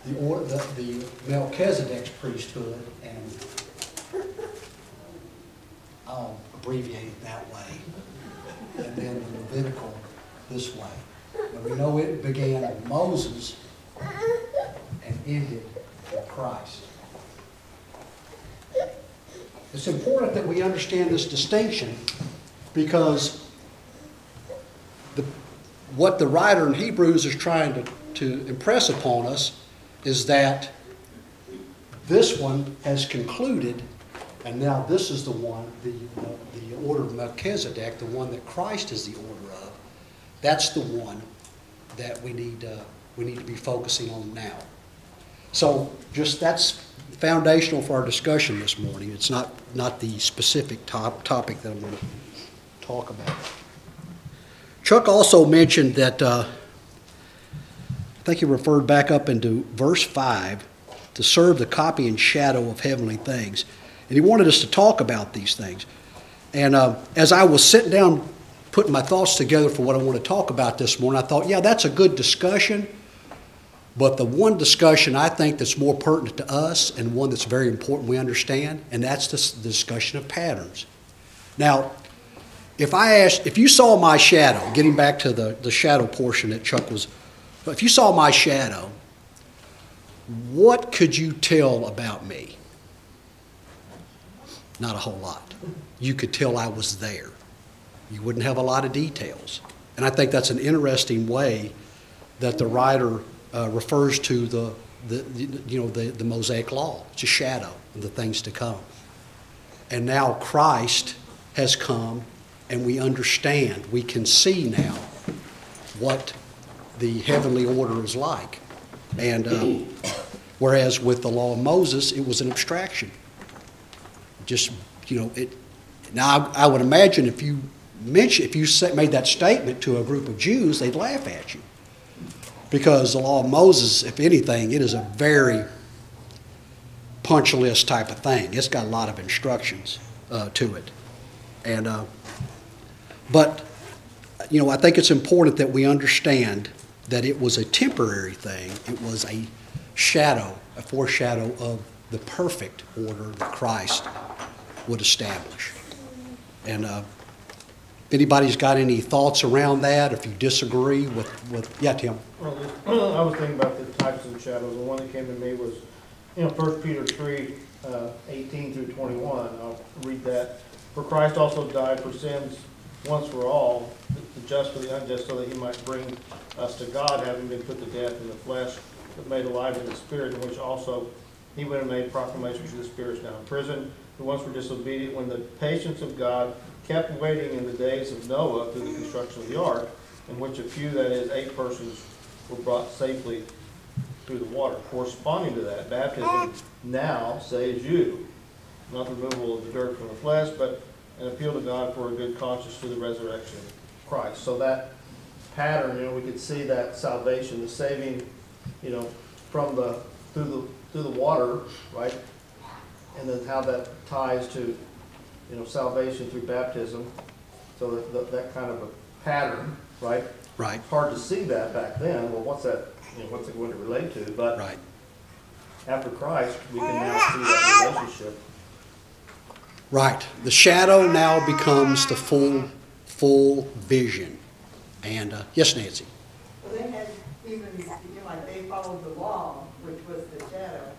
the Melchizedek's priesthood, and I'll abbreviate it that way, and then the Levitical this way. And we know it began with Moses and ended with Christ. It's important that we understand this distinction because what the writer in Hebrews is trying to impress upon us is that this one has concluded, and now this is the one, the order of Melchizedek, the one that Christ is the order of. That's the one that we need to be focusing on now. So just that's foundational for our discussion this morning. It's not the specific topic that I'm going to talk about. Chuck also mentioned that, I think he referred back up into verse 5, to serve the copy and shadow of heavenly things. And he wanted us to talk about these things. And as I was sitting down putting my thoughts together for what I want to talk about this morning, I thought, yeah, that's a good discussion. But the one discussion I think that's more pertinent to us and one that's very important we understand, and that's the discussion of patterns. Now, if you saw my shadow, getting back to the shadow portion that Chuck was, if you saw my shadow, what could you tell about me? Not a whole lot. You could tell I was there. You wouldn't have a lot of details. And I think that's an interesting way that the writer refers to the Mosaic law. It's a shadow of the things to come. And now Christ has come, and we understand, we can see now what the heavenly order is like. And whereas with the law of Moses, it was an abstraction. Just, now I would imagine if you made that statement to a group of Jews, they'd laugh at you. Because the law of Moses, if anything, it is a very punch list type of thing. It's got a lot of instructions to it. And but I think it's important that we understand that it was a temporary thing. It was a shadow, a foreshadow of the perfect order that Christ would establish. And if anybody's got any thoughts around that, if you disagree with yeah, Tim. Well, I was thinking about the types of shadows. The one that came to me was, 1 Peter 3, 18 through 21. I'll read that. For Christ also died for sins once for all, the just for the unjust, so that he might bring us to God, having been put to death in the flesh, but made alive in the spirit, in which also he went and made proclamation to the spirits now in prison, who once were disobedient, when the patience of God kept waiting in the days of Noah through the construction of the ark, in which a few, that is, 8 persons, were brought safely through the water. Corresponding to that, baptism now saves you, not the removal of the dirt from the flesh, but an appeal to God for a good conscience through the resurrection of Christ. So that pattern, we could see that salvation, the saving, from through the water, right, and then how that ties to salvation through baptism. So that kind of a pattern, right? Right. It's hard to see that back then. Well, what's that? What's it going to relate to? But right. After Christ, we can now see that relationship. Right. The shadow now becomes the full vision. And yes, Nancy. Well, they had even like they followed the law, which was the shadow,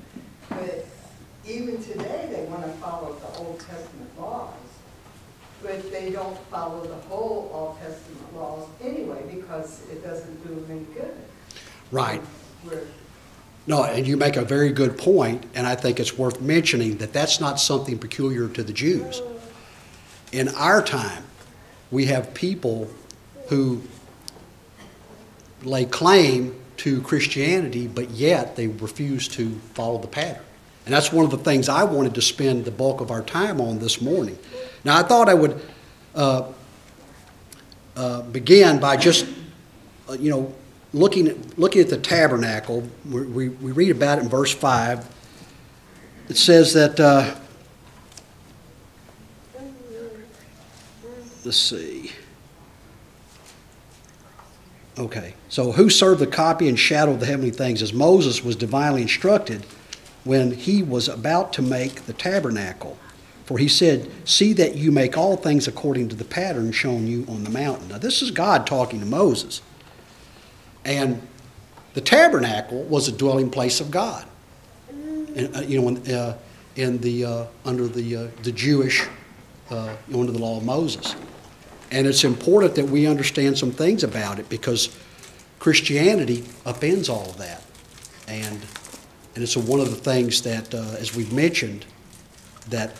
but even today they want to follow the Old Testament laws, but they don't follow the whole Old Testament laws anyway because it doesn't do them any good. Right. No, and you make a very good point, and I think it's worth mentioning that that's not something peculiar to the Jews. In our time, we have people who lay claim to Christianity, but yet they refuse to follow the pattern. And that's one of the things I wanted to spend the bulk of our time on this morning. Now, I thought I would begin by just, looking at the tabernacle. We read about it in verse 5. It says that, let's see. Okay, so who served the copy and shadow of the heavenly things, as Moses was divinely instructed when he was about to make the tabernacle? For he said, see that you make all things according to the pattern shown you on the mountain. Now this is God talking to Moses. And the tabernacle was a dwelling place of God. And, under the Jewish, under the law of Moses. And it's important that we understand some things about it, because Christianity upends all of that. And it's one of the things that, as we've mentioned, that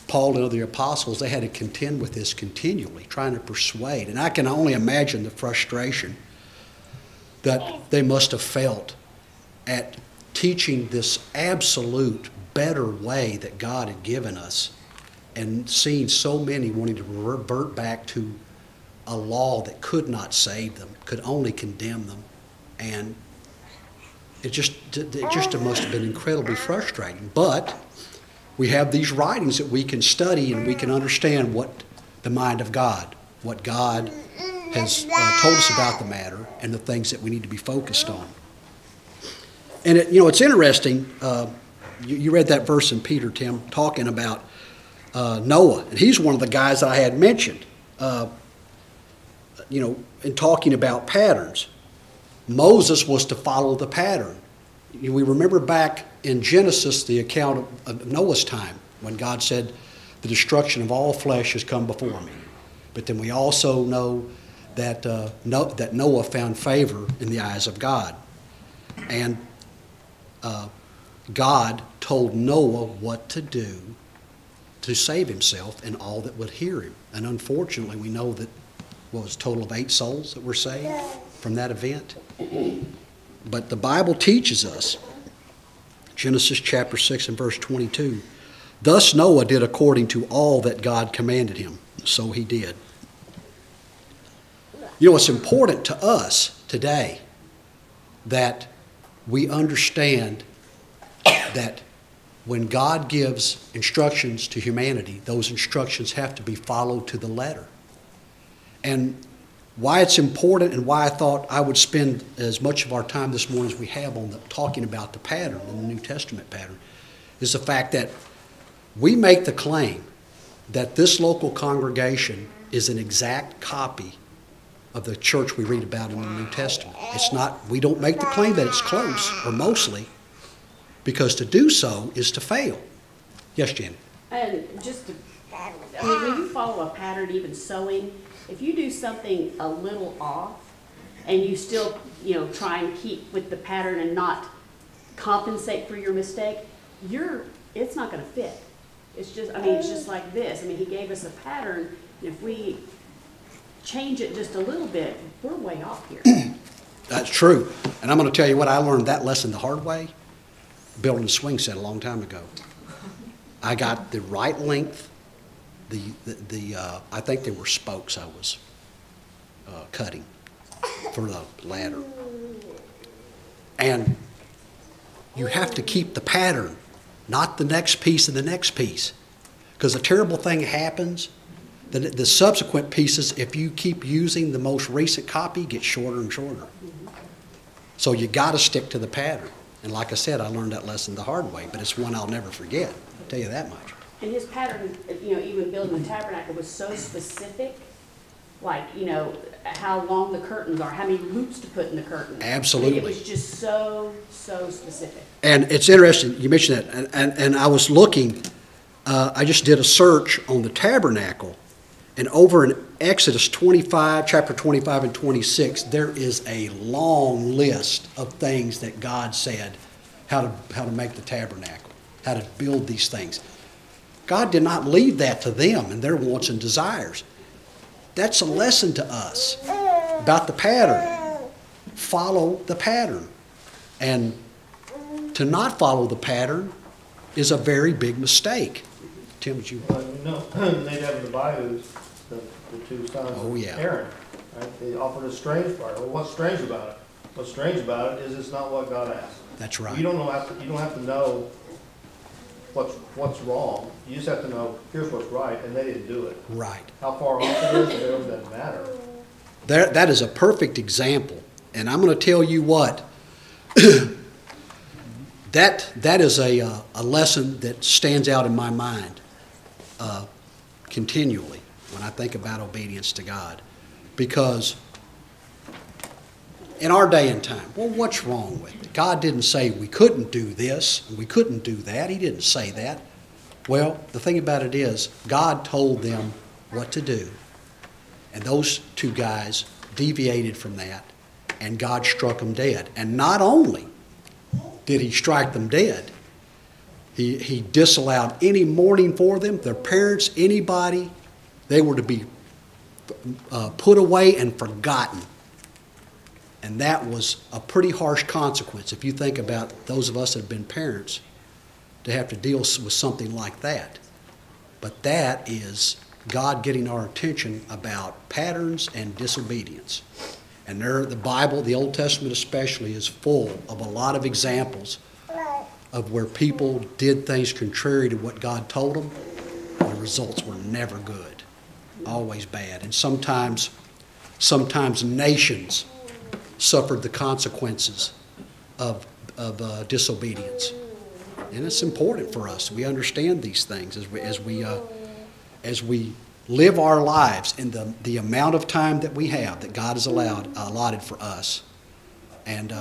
Paul and other apostles, they had to contend with this continually, trying to persuade. And I can only imagine the frustration that they must have felt at teaching this absolute better way that God had given us, and seeing so many wanting to revert back to a law that could not save them, could only condemn them. And it just must have been incredibly frustrating. But we have these writings that we can study, and we can understand what the mind of God, what God has told us about the matter, and the things that we need to be focused on. And it's interesting. You read that verse in Peter, Tim, talking about Noah, and he's one of the guys that I had mentioned. In talking about patterns, Moses was to follow the pattern. We remember back in Genesis the account of Noah's time, when God said, the destruction of all flesh has come before me. But then we also know that Noah found favor in the eyes of God. And God told Noah what to do to save himself and all that would hear him. And unfortunately, we know that was a total of 8 souls that were saved from that event. But the Bible teaches us, Genesis chapter 6 and verse 22, thus Noah did according to all that God commanded him. So he did. It's important to us today that we understand that when God gives instructions to humanity, those instructions have to be followed to the letter. And why it's important, and why I thought I would spend as much of our time this morning as we have on talking about the pattern, the New Testament pattern, is the fact that we make the claim that this local congregation is an exact copy of the church we read about in the New Testament. It's not, we don't make the claim that it's close, or mostly, because to do so is to fail. Yes, Janet? And when you follow a pattern, even sewing, if you do something a little off, and you still, try and keep with the pattern and not compensate for your mistake, it's not going to fit. It's just like this. He gave us a pattern, and if we change it just a little bit, we're way off here. That's true. And I'm going to tell you what, I learned that lesson the hard way building a swing set a long time ago. I got the right length. I think they were spokes I was cutting for the ladder. And you have to keep the pattern, not the next piece and the next piece. Because a terrible thing happens, that the subsequent pieces, if you keep using the most recent copy, get shorter and shorter. So you got to stick to the pattern. And like I said, I learned that lesson the hard way, but it's one I'll never forget. I'll tell you that much. And his pattern, even building the tabernacle was so specific, like, how long the curtains are, how many loops to put in the curtain. Absolutely. It was just so specific. And it's interesting, you mentioned that, and I was looking, I just did a search on the tabernacle, and over in Exodus 25, chapter 25 and 26, there is a long list of things that God said, how to make the tabernacle, how to build these things. God did not leave that to them and their wants and desires. That's a lesson to us about the pattern. Follow the pattern. And to not follow the pattern is a very big mistake. Tim, would you? They'd have the Bayous, the 2 sons of Aaron. Right? They offered a strange fire. Well, what's strange about it? What's strange about it is it's not what God asked. That's right. You don't have to know what's wrong. You just have to know, here's what's right, and they didn't do it. Right. How far off it is, it doesn't matter. that is a perfect example. And I'm going to tell you what, that is a lesson that stands out in my mind continually when I think about obedience to God. Because in our day and time, well, what's wrong with it? God didn't say we couldn't do this and we couldn't do that. He didn't say that. Well, the thing about it is, God told them what to do. And those two guys deviated from that, and God struck them dead. And not only did he strike them dead, he disallowed any mourning for them, their parents, anybody. They were to be put away and forgotten. And that was a pretty harsh consequence, if you think about those of us that have been parents, to have to deal with something like that. But that is God getting our attention about patterns and disobedience. And the Bible, the Old Testament especially, is full of a lot of examples of where people did things contrary to what God told them. The results were never good, always bad. And sometimes nations suffered the consequences of disobedience. And it's important for us. We understand these things as we live our lives in the amount of time that we have that God has allotted for us. And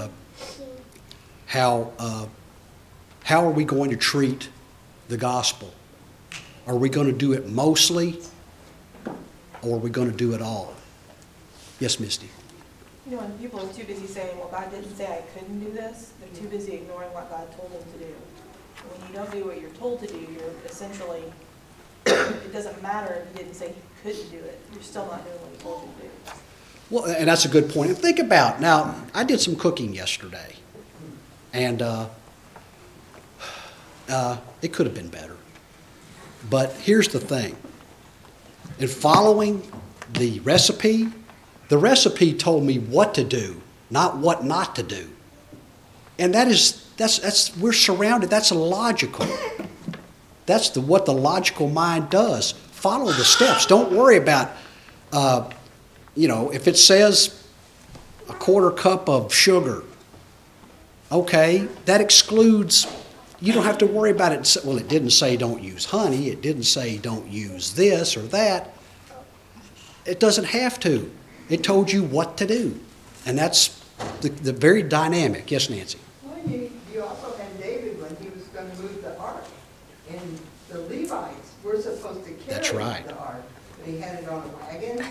how are we going to treat the gospel? Are we going to do it mostly, or are we going to do it all? Yes, Misty. You know, when people are too busy saying, well, God didn't say I couldn't do this, they're too busy ignoring what God told them to do. When you don't do what you're told to do, you're essentially, it doesn't matter if he didn't say he couldn't do it. You're still not doing what he told you to do. Well, and that's a good point. And think about, now, I did some cooking yesterday, and it could have been better. But here's the thing. In following the recipe told me what to do, not what not to do. And that's we're surrounded, that's illogical. That's what the logical mind does. Follow the steps. Don't worry about, if it says a 1/4 cup of sugar, okay, that excludes, you don't have to worry about it. Well, it didn't say don't use honey. It didn't say don't use this or that. It doesn't have to. It told you what to do. And that's the very dynamic. Yes, Nancy? Well, you also had David when he was going to move the ark. And the Levites were supposed to That's carry right. the ark. They had it on a wagon,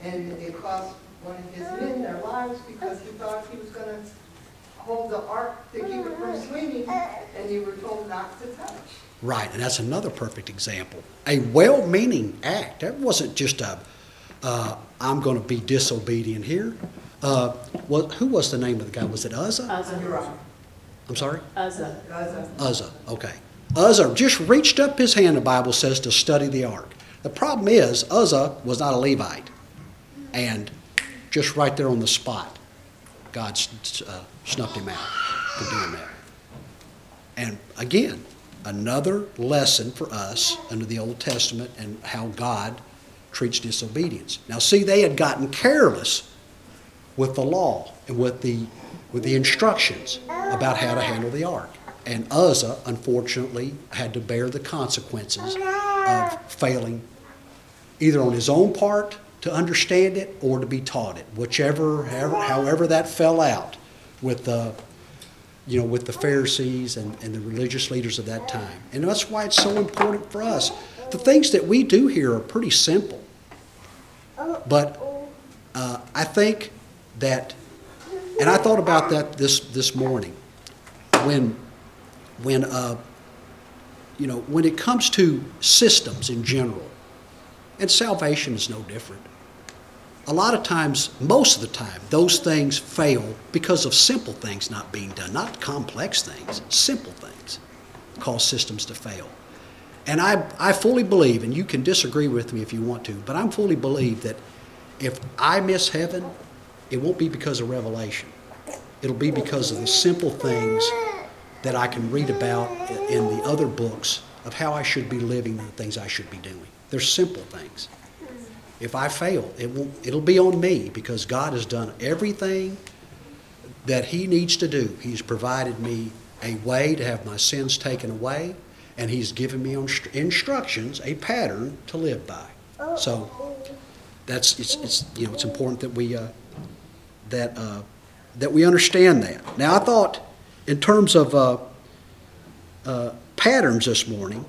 and it cost one of his men their lives because he thought he was going to hold the ark to keep it from swinging, and you were told not to touch. Right, and that's another perfect example. A well-meaning act. That wasn't just I'm going to be disobedient here. Who was the name of the guy? Was it Uzzah? Uzzah. I'm sorry? Uzzah. Uzzah, okay. Uzzah just reached up his hand, the Bible says, to study the ark. The problem is, Uzzah was not a Levite. And just right there on the spot, God snuffed him out for doing that. And again, another lesson for us under the Old Testament and how God treats disobedience. Now see, they had gotten careless with the law and with the instructions about how to handle the ark. And Uzzah, unfortunately, had to bear the consequences of failing either on his own part to understand it or to be taught it, however that fell out with the Pharisees and the religious leaders of that time. And that's why it's so important for us. The things that we do here are pretty simple. But I think that, and I thought about that this morning, when it comes to systems in general, and salvation is no different. A lot of times, most of the time, those things fail because of simple things not being done, not complex things, simple things cause systems to fail. And I fully believe, and you can disagree with me if you want to, but I fully believe that if I miss heaven, it won't be because of revelation. It'll be because of the simple things that I can read about in the other books of how I should be living and the things I should be doing. They're simple things. if I fail, it'll be on me, because God has done everything that He needs to do. He's provided me a way to have my sins taken away, and He's given me instructions, a pattern to live by. So it's important that we that we understand that. Now, I thought in terms of patterns this morning,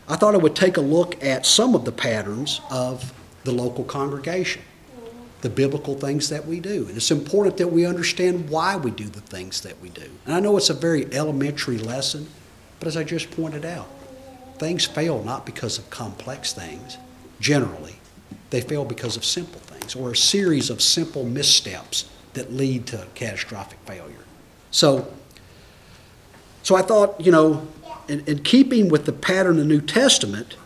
I thought I would take a look at some of the patterns of the local congregation, the biblical things that we do. And it's important that we understand why we do the things that we do. And I know it's a very elementary lesson, but as I just pointed out, things fail not because of complex things, generally. They fail because of simple things, or a series of simple missteps that lead to catastrophic failure. So I thought, in keeping with the pattern of the New Testament,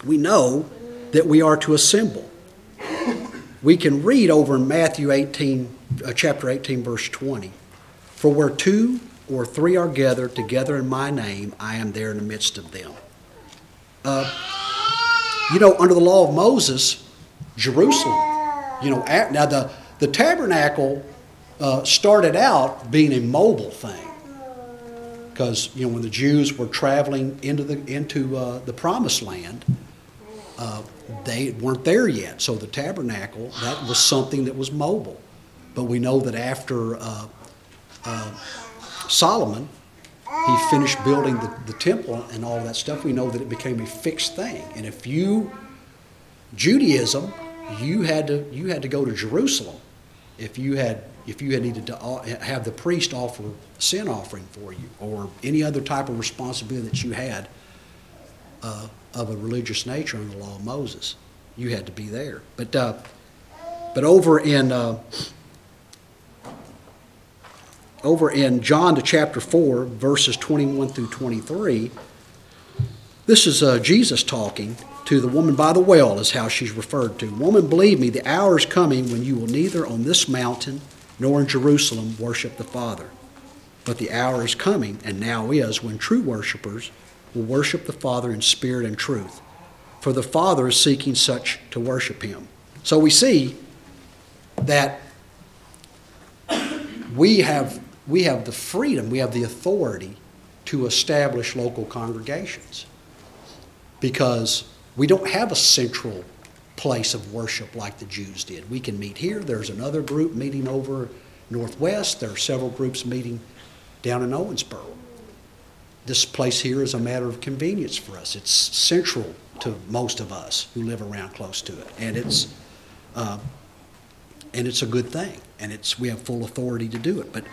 we know that we are to assemble. We can read over in Matthew 18, chapter 18, verse 20, "For where 2 or 3 are gathered together in my name, I am there in the midst of them." Under the law of Moses, Jerusalem, now the tabernacle started out being a mobile thing. Because when the Jews were traveling into the Promised Land, they weren't there yet. So the tabernacle, that was something that was mobile. But we know that after Solomon, he finished building the temple and all that stuff. We know that it became a fixed thing. And Judaism, you had to go to Jerusalem if you had needed to have the priest offer sin offering for you, or any other type of responsibility that you had of a religious nature in the law of Moses. You had to be there. But over in John chapter 4, verses 21 through 23, this is Jesus talking to the woman by the well, is how she's referred to. "Woman, believe me, the hour is coming when you will neither on this mountain nor in Jerusalem worship the Father. But the hour is coming, and now is, when true worshipers will worship the Father in spirit and truth. For the Father is seeking such to worship Him." So we see that we have the freedom, we have the authority to establish local congregations, because we don't have a central place of worship like the Jews did. We can meet here. There's another group meeting over northwest. There are several groups meeting down in Owensboro. This place here is a matter of convenience for us. It's central to most of us who live around close to it, and it's a good thing, and we have full authority to do it. But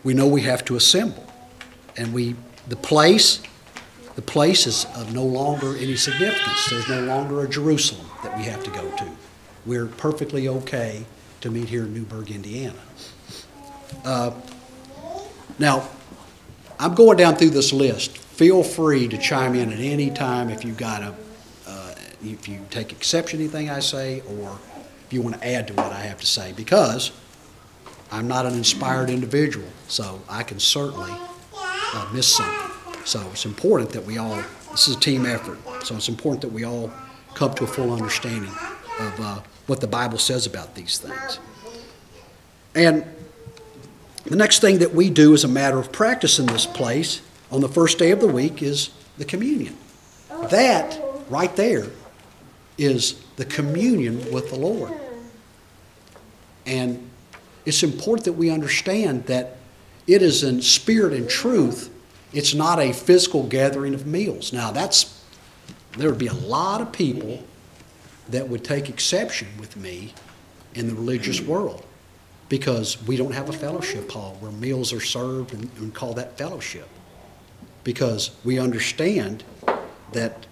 we know we have to assemble, and the place is of no longer any significance. There's no longer a Jerusalem that we have to go to. We're perfectly okay to meet here in Newburgh, Indiana. Now, I'm going down through this list. Feel free to chime in at any time if if you take exception to anything I say, or if you want to add to what I have to say, because I'm not an inspired individual, so I can certainly miss something. So it's important that this is a team effort, so it's important that we all come to a full understanding of what the Bible says about these things. And the next thing that we do as a matter of practice in this place on the first day of the week is the communion. That right there is the communion with the Lord. And it's important that we understand that it is in spirit and truth. It's not a physical gathering of meals. Now, there would be a lot of people that would take exception with me in the religious world, because we don't have a fellowship hall where meals are served and we call that fellowship, because we understand that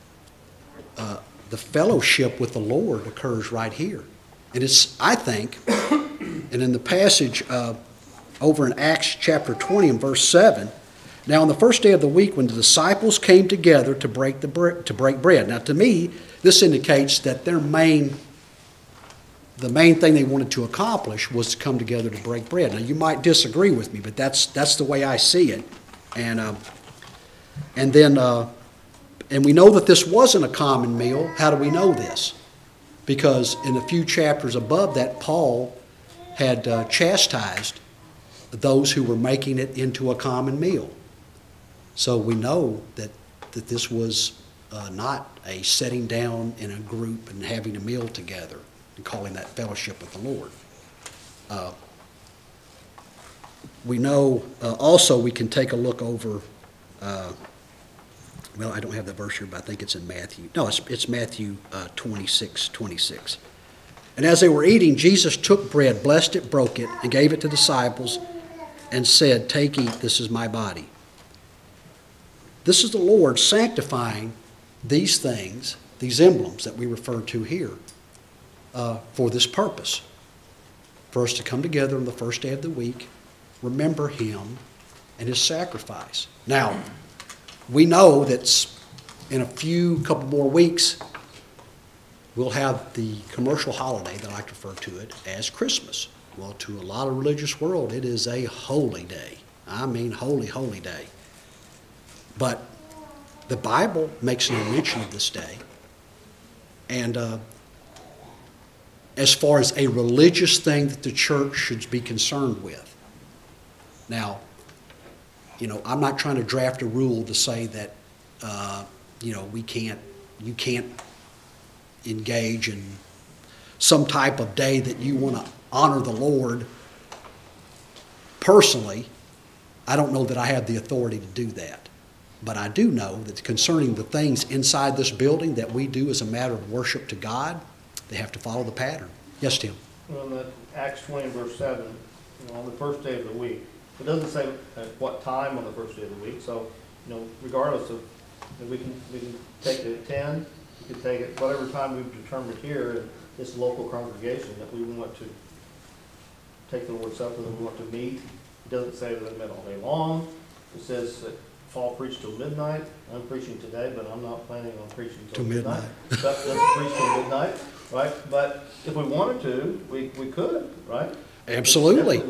the fellowship with the Lord occurs right here. And I think, and in the passage over in Acts chapter 20 and verse 7, "Now on the first day of the week, when the disciples came together to break bread." Now to me, this indicates that the main thing they wanted to accomplish was to come together to break bread. Now you might disagree with me, but that's the way I see it. And we know that this wasn't a common meal. How do we know this? because in a few chapters above that, Paul had chastised those who were making it into a common meal. So we know that this was not a sitting down in a group and having a meal together and calling that fellowship with the Lord. We know also we can take a look over, well, I don't have the verse here, but I think it's in Matthew. No, it's Matthew 26:26. And as they were eating, Jesus took bread, blessed it, broke it, and gave it to the disciples, and said, "Take, eat, this is my body." This is the Lord sanctifying these things, these emblems that we refer to here, for this purpose. For us to come together on the first day of the week, remember Him and His sacrifice. Now, we know that in a couple more weeks, we'll have the commercial holiday that I like to refer to it as Christmas. Well, to a lot of religious world, it is a holy day. I mean, holy, holy day. But the Bible makes no mention of this day. And as far as a religious thing that the church should be concerned with. Now, I'm not trying to draft a rule to say that, you can't engage in some type of day that you want to honor the Lord. Personally, I don't know that I have the authority to do that. But I do know that concerning the things inside this building that we do as a matter of worship to God, they have to follow the pattern. Yes, Tim? Well, in that Acts 20, verse 7, on the first day of the week, it doesn't say at what time on the first day of the week. So, regardless of, we can take it at 10, we can take it whatever time we've determined here in this local congregation that we want to take the Lord's Supper, that we want to meet. It doesn't say that it meant all day long. It says that Paul preached till midnight. I'm preaching today, but I'm not planning on preaching till midnight. But let's preach till midnight, right? But if we wanted to, we could, right? Absolutely.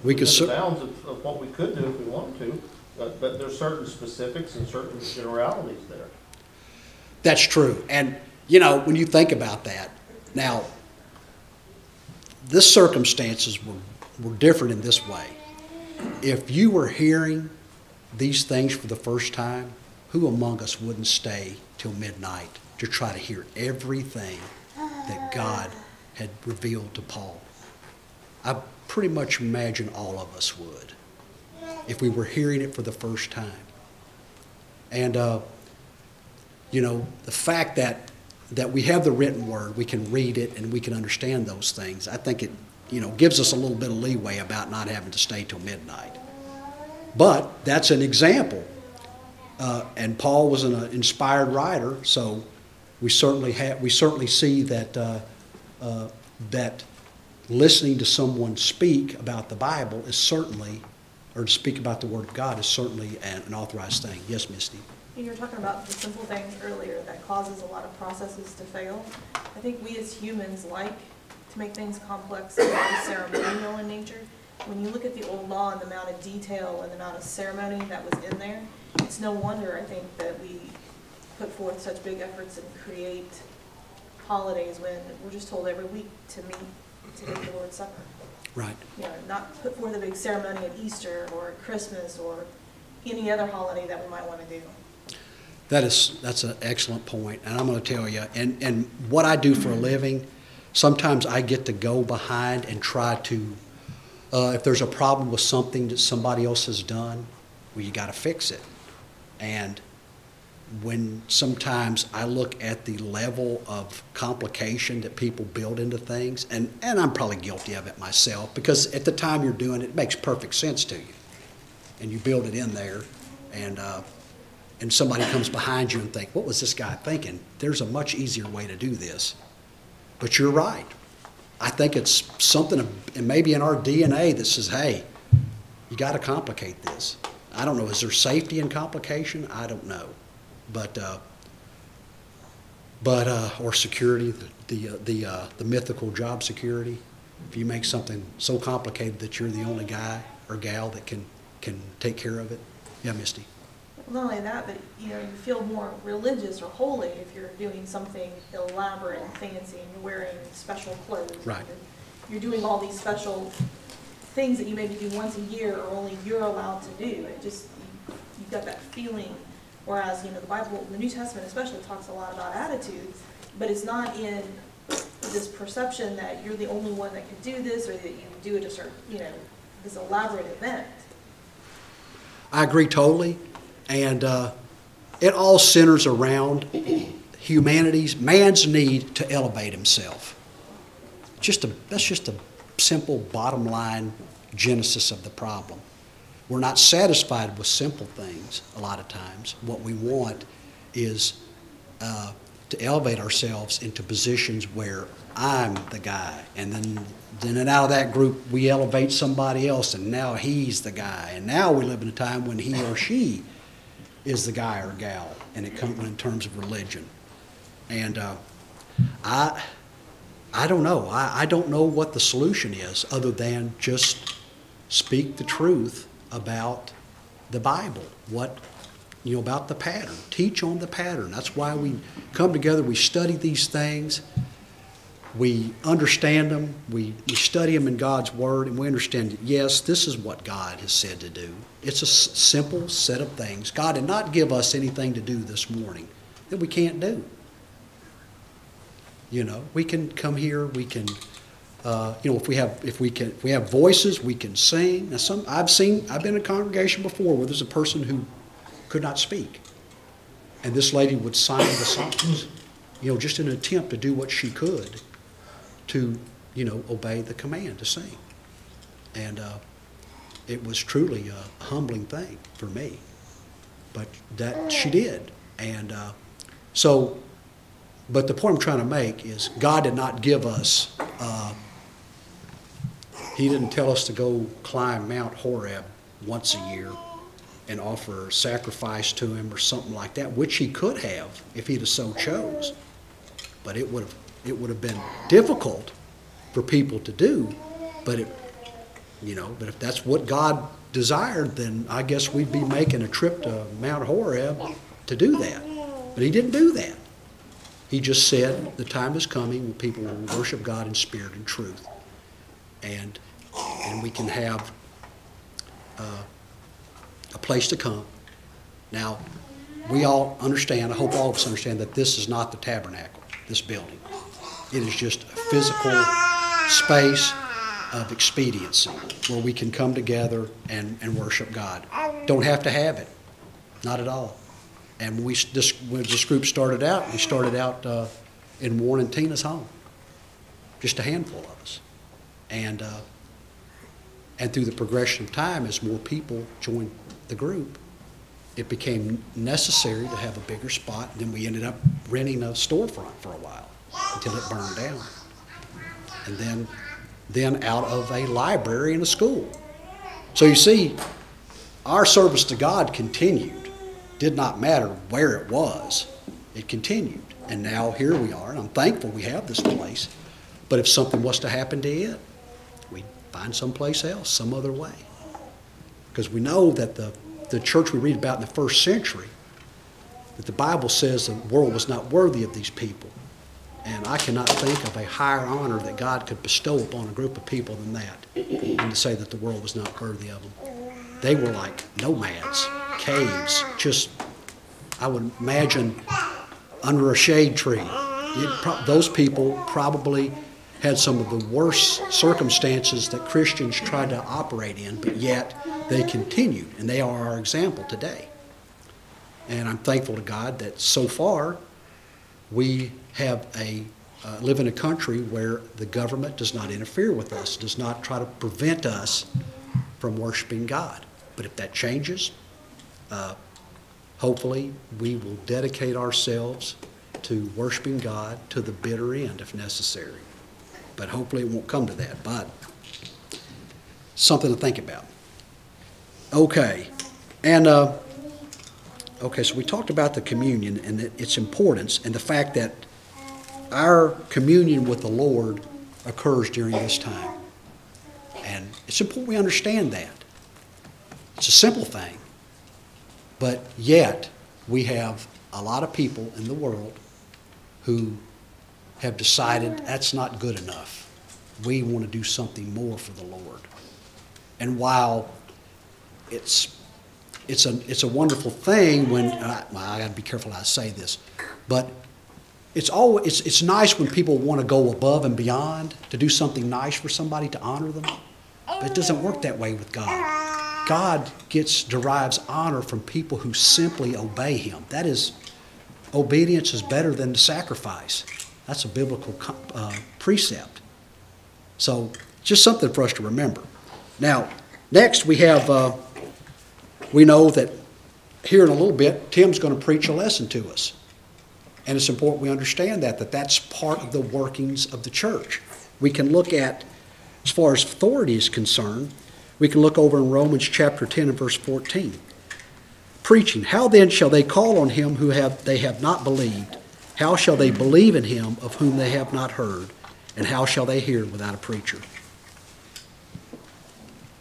We could the bounds of what we could do if we wanted to, but there's certain specifics and certain generalities there. That's true. And, when you think about that, now, this circumstances were different in this way. If you were hearing these things for the first time, who among us wouldn't stay till midnight to try to hear everything that God had revealed to Paul? I pretty much imagine all of us would, if we were hearing it for the first time. And, the fact that we have the written word, we can read it and we can understand those things, I think it, gives us a little bit of leeway about not having to stay till midnight. But that's an example. And Paul was an inspired writer, so we certainly see that that listening to someone speak about the Bible is certainly, or to speak about the Word of God is certainly an authorized thing. Yes, Misty? You were talking about the simple things earlier that causes a lot of processes to fail. I think we as humans like to make things complex and very ceremonial in nature. When you look at the old law and the amount of detail and the amount of ceremony that was in there, it's no wonder, I think, that we put forth such big efforts and create holidays when we're just told every week to meet to get the Lord's Supper. Right. Not put forth a big ceremony at Easter or at Christmas or any other holiday that we might want to do. That's an excellent point, and I'm going to tell you, and what I do for a living, sometimes I get to go behind and try to, if there's a problem with something that somebody else has done, well, you got to fix it. And when sometimes I look at the level of complication that people build into things, and I'm probably guilty of it myself, because at the time you're doing it, it makes perfect sense to you. And you build it in there, and somebody comes behind you and think, what was this guy thinking? There's a much easier way to do this. But you're right. I think it's something maybe in our DNA that says, hey, you got to complicate this. I don't know. Is there safety in complication? I don't know. But or security, the mythical job security. If you make something so complicated that you're the only guy or gal that can take care of it. Yeah, Misty. Well, not only that, but you feel more religious or holy if you're doing something elaborate and fancy and you're wearing special clothes. Right. You're doing all these special things that you maybe do once a year or only you're allowed to do. It just, you've got that feeling. Whereas, the Bible, the New Testament especially, talks a lot about attitudes, but it's not in this perception that you're the only one that can do this or that you do it a certain, this elaborate event. I agree totally. And it all centers around man's need to elevate himself. That's just a simple bottom line genesis of the problem. We're not satisfied with simple things a lot of times. What we want is to elevate ourselves into positions where I'm the guy, and then out of that group we elevate somebody else, and now he's the guy. And now we live in a time when he or she is the guy or gal, and it comes in terms of religion. And I don't know. I don't know what the solution is other than just speak the truth about the Bible, about the pattern. Teach on the pattern. That's why we come together, we study these things, we understand them, we study them in God's Word, and we understand that, yes, this is what God has said to do. It's a simple set of things. God did not give us anything to do this morning that we can't do. We can come here, we can, if we have voices, we can sing. Now I've been in a congregation before where there's a person who could not speak, and this lady would sign the songs, just in an attempt to do what she could to, obey the command to sing. And it was truly a humbling thing for me, but that she did. And but the point I'm trying to make is God did not give us, He didn't tell us to go climb Mount Horeb once a year and offer sacrifice to Him or something like that, which He could have if He'd have so chose. But it would have been difficult for people to do. But but if that's what God desired, then I guess we'd be making a trip to Mount Horeb to do that. But He didn't do that. He just said the time is coming when people will worship God in spirit and truth. And we can have a place to come. Now, we all understand, I hope all of us understand, that this is not the tabernacle, this building. It is just a physical space of expediency where we can come together and worship God. Don't have to have it. Not at all. And when this group started out, we started out in Warren and Tina's home. Just a handful of us. And through the progression of time, as more people joined the group, it became necessary to have a bigger spot. And then we ended up renting a storefront for a while until it burned down. And then out of a library and a school. So you see, our service to God continued. Did not matter where it was. It continued. And now here we are, and I'm thankful we have this place. But if something was to happen to it, we'd find someplace else, some other way. Because we know that the church we read about in the first century, that the Bible says the world was not worthy of these people. And I cannot think of a higher honor that God could bestow upon a group of people than that, and to say that the world was not worthy of them. They were like nomads, caves, just, I would imagine, under a shade tree. Those people probably had some of the worst circumstances that Christians tried to operate in, but yet they continued, and they are our example today. And I'm thankful to God that so far we have live in a country where the government does not interfere with us, does not try to prevent us from worshiping God. But if that changes, hopefully we will dedicate ourselves to worshiping God to the bitter end if necessary. But hopefully it won't come to that. But something to think about. Okay. And okay, so we talked about the communion and its importance and the fact that our communion with the Lord occurs during this time. And it's important we understand that. It's a simple thing. But yet, we have a lot of people in the world who have decided that's not good enough. We want to do something more for the Lord. And while it's a wonderful thing when, I got to be careful how I say this, but it's nice when people want to go above and beyond to do something nice for somebody, to honor them. But it doesn't work that way with God. God derives honor from people who simply obey Him. That is, obedience is better than the sacrifice. That's a biblical precept. So, just something for us to remember. Now, next we have, we know that here in a little bit, Tim's going to preach a lesson to us. And it's important we understand that that's part of the workings of the church. We can look at, as far as authority is concerned, we can look over in Romans chapter 10 and verse 14. Preaching, how then shall they call on him who they have not believed? How shall they believe in him of whom they have not heard? And how shall they hear without a preacher?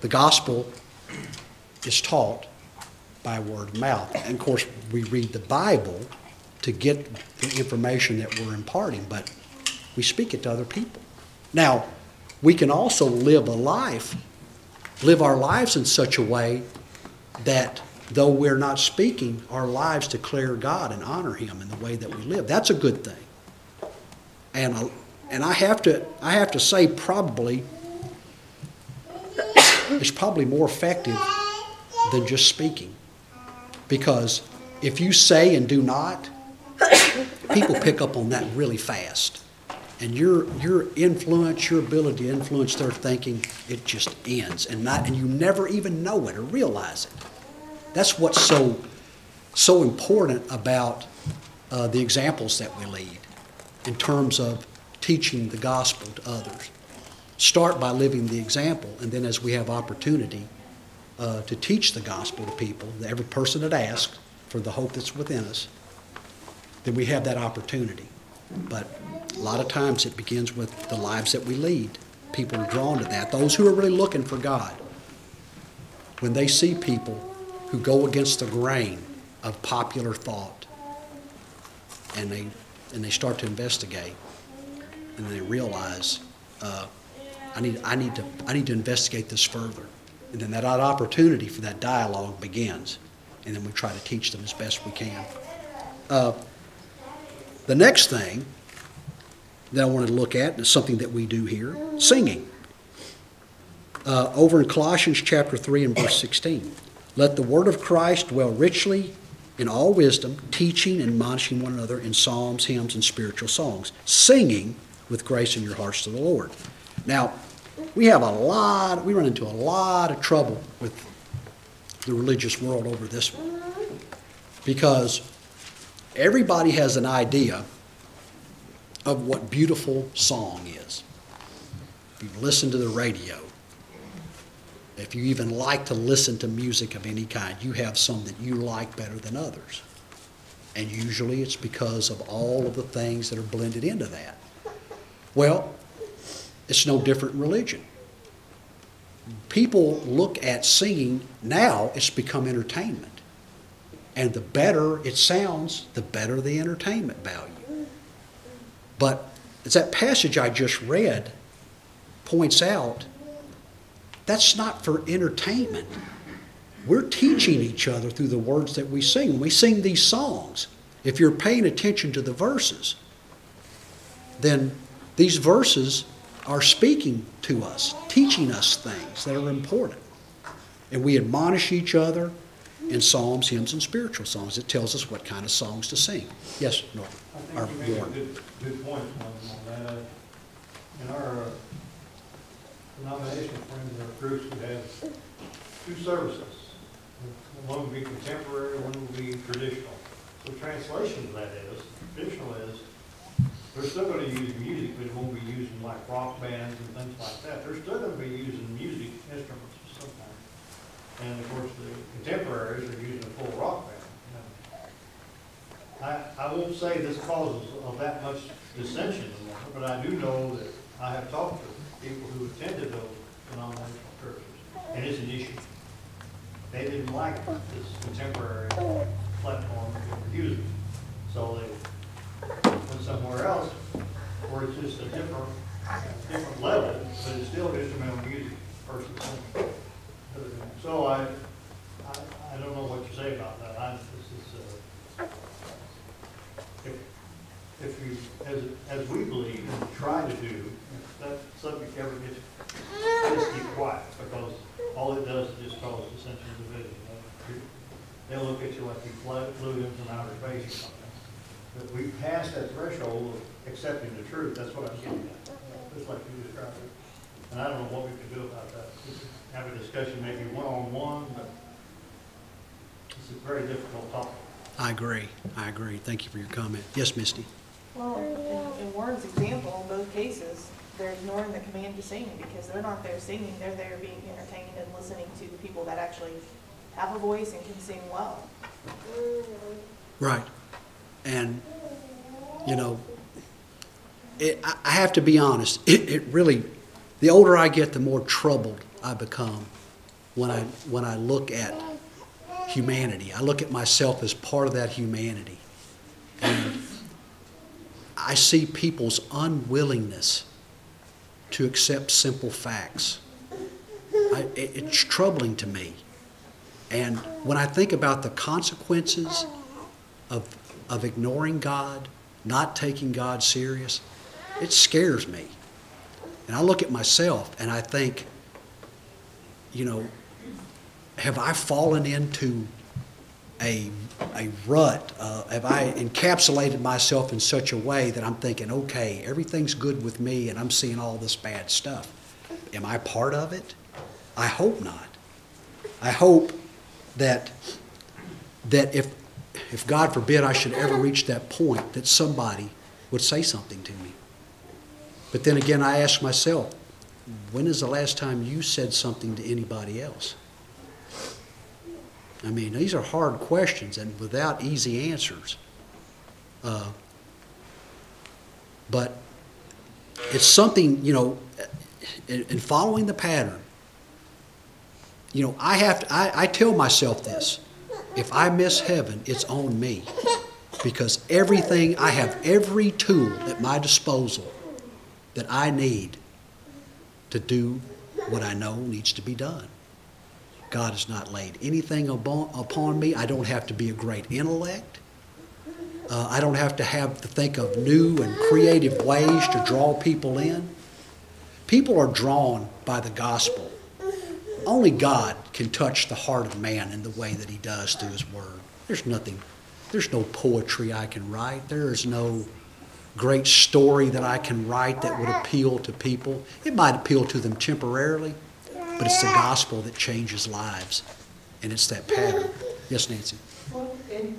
The gospel is taught by word of mouth. And of course, we read the Bible to get the information that we're imparting, but we speak it to other people. Now, we can also live our lives in such a way that though we're not speaking, our lives declare God and honor Him in the way that we live. That's a good thing. And I have to say probably it's probably more effective than just speaking. Because if you say and do not, people pick up on that really fast. And your influence, your ability to influence their thinking, it just ends. And you never even know it or realize it. That's what's so important about the examples that we lead in terms of teaching the gospel to others. Start by living the example, and then as we have opportunity to teach the gospel to people, every person that asks for the hope that's within us, then we have that opportunity. But a lot of times it begins with the lives that we lead. People are drawn to that. Those who are really looking for God, when they see people who go against the grain of popular thought, and they start to investigate, and they realize, I need to investigate this further. And then that opportunity for that dialogue begins. And then we try to teach them as best we can. The next thing that I wanted to look at is something that we do here, singing. Over in Colossians chapter 3 and verse 16. Let the word of Christ dwell richly in all wisdom, teaching and admonishing one another in psalms, hymns, and spiritual songs, singing with grace in your hearts to the Lord. Now, we run into a lot of trouble with the religious world over this one. Because everybody has an idea of what beautiful song is. If you've listened to the radio, if you even like to listen to music of any kind, you have some that you like better than others. And usually it's because of all of the things that are blended into that. Well, it's no different in religion. People look at singing now, it's become entertainment. And the better it sounds, the better the entertainment value. But as that passage I just read points out, that's not for entertainment. We're teaching each other through the words that we sing. When we sing these songs, if you're paying attention to the verses, then these verses are speaking to us, teaching us things that are important. And we admonish each other in psalms, hymns, and spiritual songs. It tells us what kind of songs to sing. Yes, Norm? I think you made a good point on that. In our denominational friends and our groups, we have two services. One will be contemporary, one will be traditional. So translation of that is, traditional is, they're still going to use music, but it won't be using like rock bands and things like that. They're still going to be using music instruments sometimes. And of course, the contemporaries are using a full rock band. I won't say this causes of that much dissension, but I do know that I have talked to people who attended those denominational churches, and it's an issue. They didn't like this contemporary if you, as we believe and try to do, if that subject ever gets, just keep quiet, because all it does is just cause dissension and division. They'll look at you like you flew them from outer space or something. But we passed that threshold of accepting the truth. That's what I'm getting at. Just like you described it. And I don't know what we can do about that. We could have a discussion maybe one-on-one, but it's a very difficult topic. I agree. I agree. Thank you for your comment. Yes, Misty? Well, in Warren's example, in both cases, they're ignoring the command to sing because they're not there singing. They're there being entertained and listening to the people that actually have a voice and can sing well. Right. And, you know, I have to be honest, it really, the older I get, the more troubled I become when I look at humanity. I look at myself as part of that humanity. And I see people's unwillingness to accept simple facts. It's troubling to me. And when I think about the consequences of ignoring God, not taking God serious, it scares me. And I look at myself and I think, you know, have I fallen into a rut? Have I encapsulated myself in such a way that I'm thinking, okay, everything's good with me and I'm seeing all this bad stuff? Am I part of it? I hope not. I hope that if God forbid I should ever reach that point, that somebody would say something to me. But then again, I ask myself, when is the last time you said something to anybody else? I mean, these are hard questions and without easy answers. But it's something, you know, in following the pattern, you know, I tell myself this: if I miss heaven, it's on me, because I have every tool at my disposal that I need to do what I know needs to be done. God has not laid anything upon me. I don't have to be a great intellect. I don't have to think of new and creative ways to draw people in. People are drawn by the gospel. Only God can touch the heart of man in the way that he does through his word. There's no poetry I can write. There is no great story that I can write that would appeal to people. It might appeal to them temporarily, but it's the gospel that changes lives. And it's that pattern. Yes, Nancy? Well, in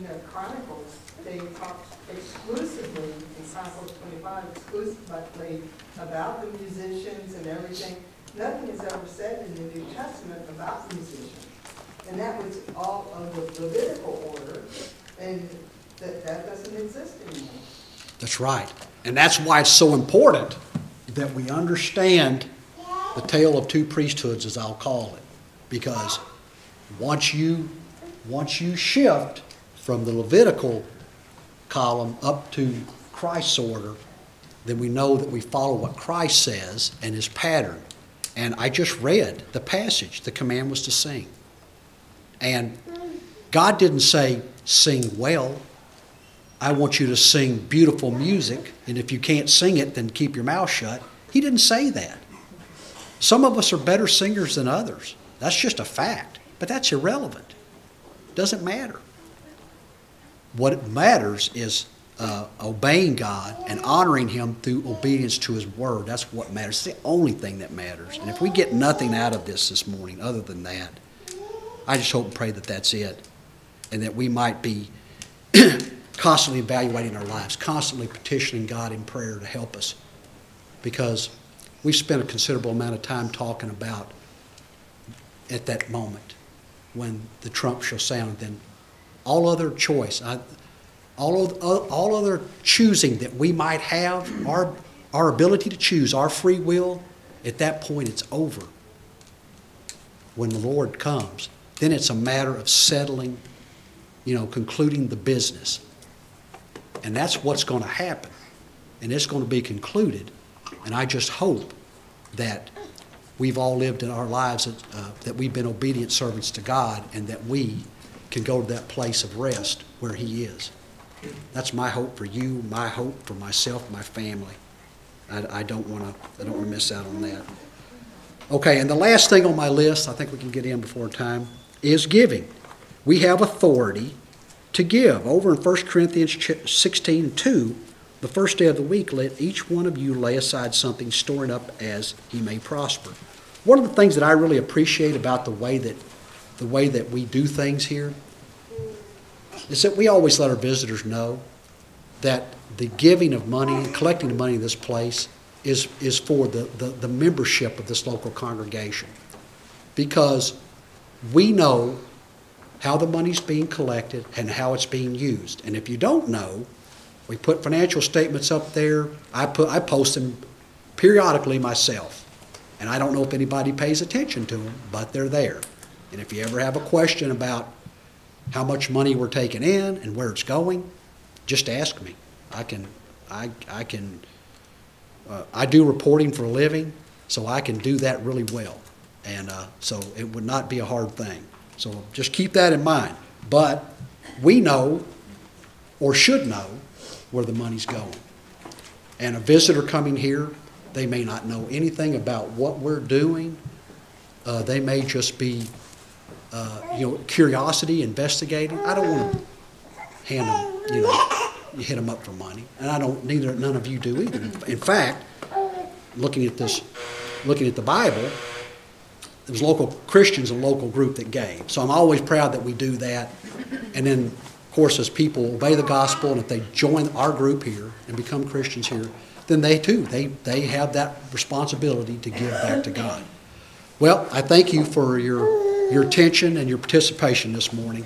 the Chronicles, they talk exclusively, in Psalms 25, exclusively about the musicians and everything. Nothing is ever said in the New Testament about musicians. And that was all of the Levitical order, and that doesn't exist anymore. That's right. And that's why it's so important that we understand the tale of two priesthoods, as I'll call it. Because once you shift from the Levitical column up to Christ's order, then we know that we follow what Christ says and his pattern. And I just read the passage. The command was to sing. And God didn't say, sing well. I want you to sing beautiful music, and if you can't sing it, then keep your mouth shut. He didn't say that. Some of us are better singers than others. That's just a fact. But that's irrelevant. It doesn't matter. What matters is obeying God and honoring him through obedience to his word. That's what matters. It's the only thing that matters. And if we get nothing out of this morning other than that, I just hope and pray that that's it. And that we might be constantly evaluating our lives, constantly petitioning God in prayer to help us. Because we spent a considerable amount of time talking about at that moment when the trump shall sound, then all other choice, all other choosing that we might have, our ability to choose, our free will, at that point it's over. When the Lord comes, then it's a matter of settling, concluding the business. And that's what's going to happen. And it's going to be concluded. And I just hope that we've all lived in our lives that we've been obedient servants to God, and that we can go to that place of rest where he is. That's my hope for you, my hope for myself, my family. I don't want to miss out on that. Okay, and the last thing on my list, I think we can get in before time, is giving. We have authority to give. Over in 1 Corinthians 16:2, the first day of the week, let each one of you lay aside something, storing up as he may prosper. One of the things that I really appreciate about the way that we do things here is that we always let our visitors know that the giving of money, collecting the money in this place is for the membership of this local congregation. Because we know how the money's being collected and how it's being used. And if you don't know, we put financial statements up there. I post them periodically myself. And I don't know if anybody pays attention to them, but they're there. And if you ever have a question about how much money we're taking in and where it's going, just ask me. I do reporting for a living, so I can do that really well. And so it would not be a hard thing. So just keep that in mind. But we know, or should know, where the money's going. And a visitor coming here, they may not know anything about what we're doing. They may just be, curiosity, investigating. I don't want to hand them, hit them up for money. And none of you do either. In fact, looking at the Bible, there was local Christians, a local group that gave. So I'm always proud that we do that. And then, of course, as people obey the gospel, and if they join our group here and become Christians here, then they too, they have that responsibility to give back to God. Well, I thank you for your attention and your participation this morning.